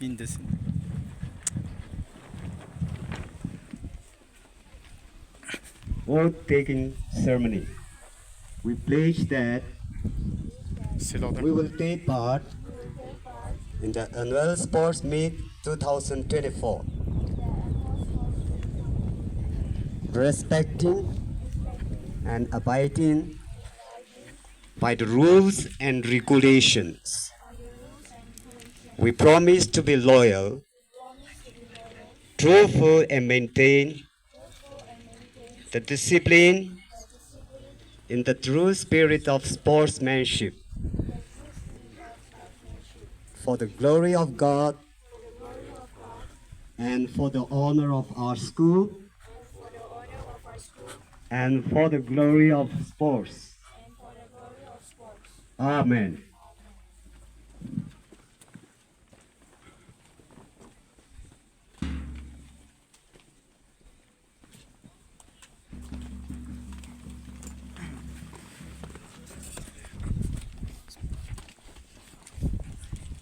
Bindesin. Vote taking ceremony. We pledge that we will take part in the annual sports meet 2024, respecting and abiding by the rules and regulations. We promise to be loyal, truthful, and maintain the discipline in the true spirit of sportsmanship for the glory of God and for the honor of our school and for the glory of sports. Amen.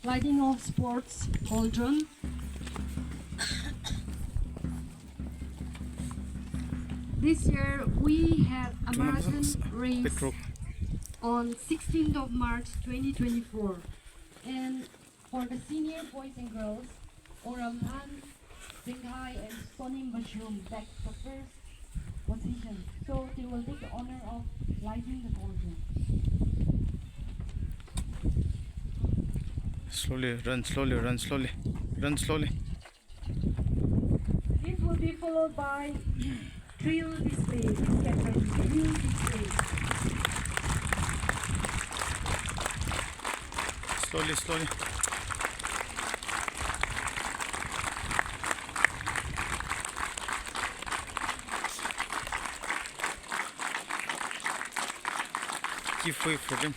Lighting of sports cauldron. This year we have a marathon race on 16th of March 2024, and for the senior boys and girls, Oramhan, Singhai and Sonim Bashroom back the first position, so they will take the honor of lighting the cauldron. Slowly, run slowly, run slowly, run slowly. This will be followed by drill display. Please get ready. Drill display. Slowly, slowly. Keep away from him.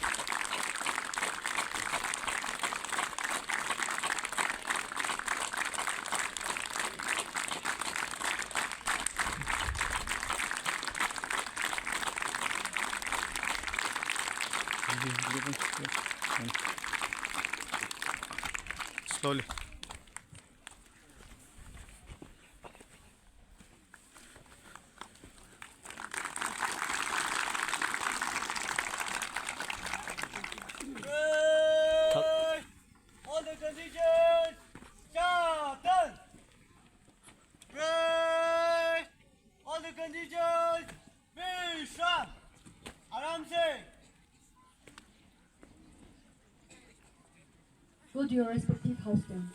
Slowly. All the conditions, started. Break. All the conditions, विश्राम. आराम से. Go to your respective house then.